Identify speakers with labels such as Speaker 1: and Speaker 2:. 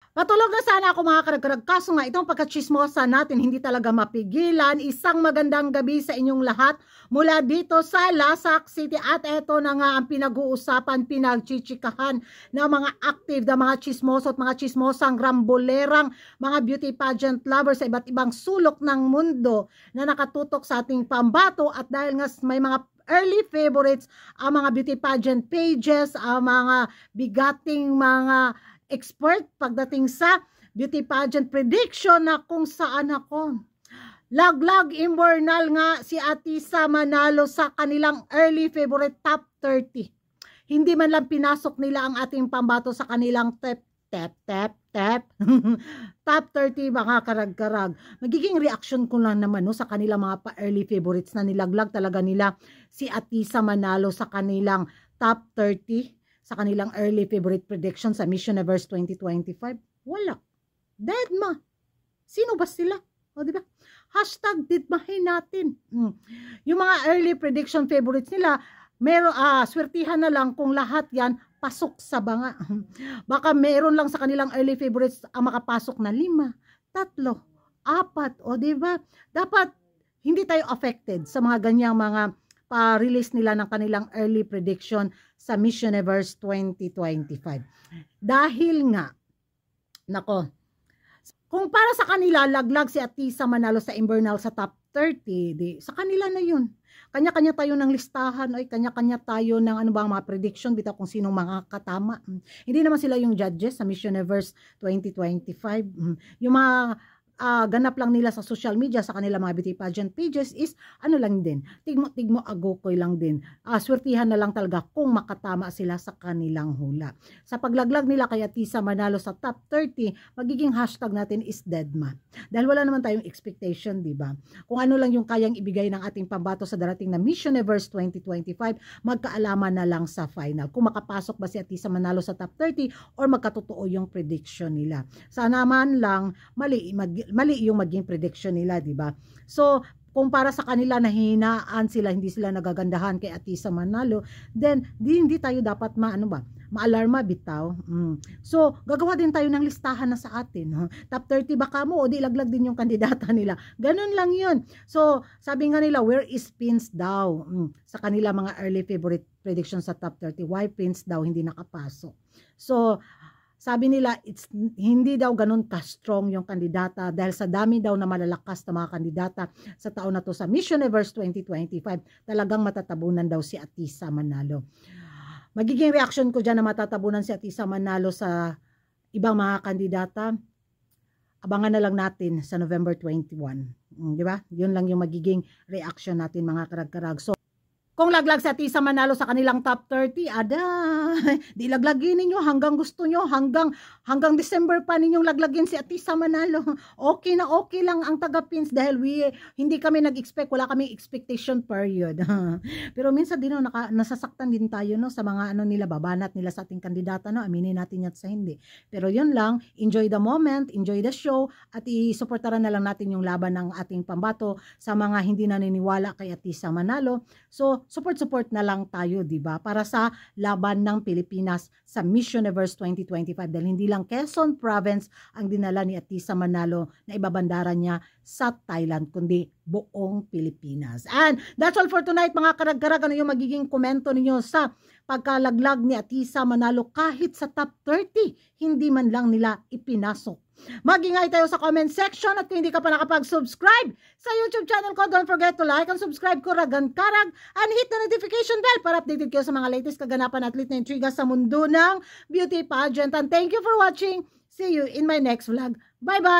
Speaker 1: Matulog na sana ako mga karagkarag, kaso nga itong pagkachismosa natin hindi talaga mapigilan. Isang magandang gabi sa inyong lahat mula dito sa Lasak City, at eto na nga ang pinag-uusapan, pinagchichikahan ng mga active na mga chismoso at mga chismosang rambulerang mga beauty pageant lovers sa iba't ibang sulok ng mundo na nakatutok sa ating pambato. At dahil nga may mga early favorites ang mga beauty pageant pages, ang mga bigating mga expert pagdating sa beauty pageant prediction, na kung saan ako laglag immortal nga si Atisa manalo sa kanilang early favorite top 30. Hindi man lang pinasok nila ang ating pambato sa kanilang top 30 mga karag-karag. Magiging reaction ko lang naman sa kanilang mga early favorites na nilaglag talaga nila si Atisa manalo sa kanilang top 30 sa kanilang early favorite prediction sa Miss Universe 2025. Wala. Deadma. Sino ba sila? O, diba? Hashtag deadmahin natin. Yung mga early prediction favorites nila, swertihan na lang kung lahat yan pasok sa banga. Baka meron lang sa kanilang early favorites ang makapasok na 5, 3, 4. O, diba? Dapat hindi tayo affected sa mga ganyang mga pa-release nila ng kanilang early prediction sa Miss Universe 2025. Dahil nga, nako, kung para sa kanila, laglag si Atisa manalo sa Imbernal sa top 30, sa kanila na yun. Kanya-kanya tayo ng listahan, ay kanya-kanya tayo ng ano bang mga prediction, bitaw kung sinong mga katama. Hindi naman sila yung judges sa Miss Universe 2025. Yung mga ganap lang nila sa social media, sa kanila mga beauty pageant pages is ano lang din, tigmo agokoy lang din. Swertihan na lang talaga kung makatama sila sa kanilang hula. Sa paglaglag nila kay Atisa manalo sa top 30, magiging hashtag natin is deadma. Dahil wala naman tayong expectation, di ba? Kung ano lang yung kayang ibigay ng ating pambato sa darating na Miss Universe 2025, magkaalaman na lang sa final. Kung makapasok ba si Atisa manalo sa top 30 or magkatotoo yung prediction nila. Sana man lang mali yung maging prediction nila, di ba? So, kung para sa kanila nahihinaan sila, hindi sila nagagandahan kay Atisa manalo, then hindi tayo dapat maalarma bitaw. So, gagawa din tayo ng listahan na sa atin. Top 30 baka mo, o di laglag din yung kandidata nila. Ganun lang yun. So, sabi nga nila, where is Pins daw? Sa kanila mga early favorite prediction sa top 30, why Pins daw hindi nakapasok? So, sabi nila, hindi daw ganun ka-strong yung kandidata dahil sa dami daw na malalakas na mga kandidata sa taon na to sa Miss Universe 2025, talagang matatabunan daw si Atisa manalo. Magiging reaction ko dyan na matatabunan si Atisa manalo sa ibang mga kandidata. Abangan na lang natin sa November 21. Di ba? Yun lang yung magiging reaction natin mga karag-karag. So, kung laglag sa Atisa manalo sa kanilang top 30, di laglagin ninyo hanggang gusto nyo, hanggang December pa ninyong laglagin si Atisa manalo. Okay na okay lang ang taga-Pins dahil hindi kami nag-expect, wala kaming expectation period. Pero minsan din nasasaktan din tayo sa mga nila, babanat nila sa ating kandidata, aminin natin yan sa hindi. Pero yun lang, enjoy the moment, enjoy the show, at isuportaran na lang natin yung laban ng ating pambato sa mga hindi naniniwala kay Atisa manalo. So, support na lang tayo, di ba? Para sa laban ng Pilipinas sa Miss Universe 2025 dahil hindi lang Quezon Province ang dinala ni Atisa manalo na ibabandara niya sa Thailand, kundi buong Pilipinas. And that's all for tonight mga karag-karag. Ano yung magiging komento ninyo sa pagkalaglag ni Atisa manalo kahit sa top 30, hindi man lang nila ipinasok? Mag-ingay tayo sa comment section, at kung hindi ka pa nakapag-subscribe sa YouTube channel ko, don't forget to like and subscribe ko, Ragan Karag, and hit the notification bell para updated kayo sa mga latest kaganapan at lit na intriga sa mundo ng beauty pageant. And thank you for watching. See you in my next vlog. Bye-bye!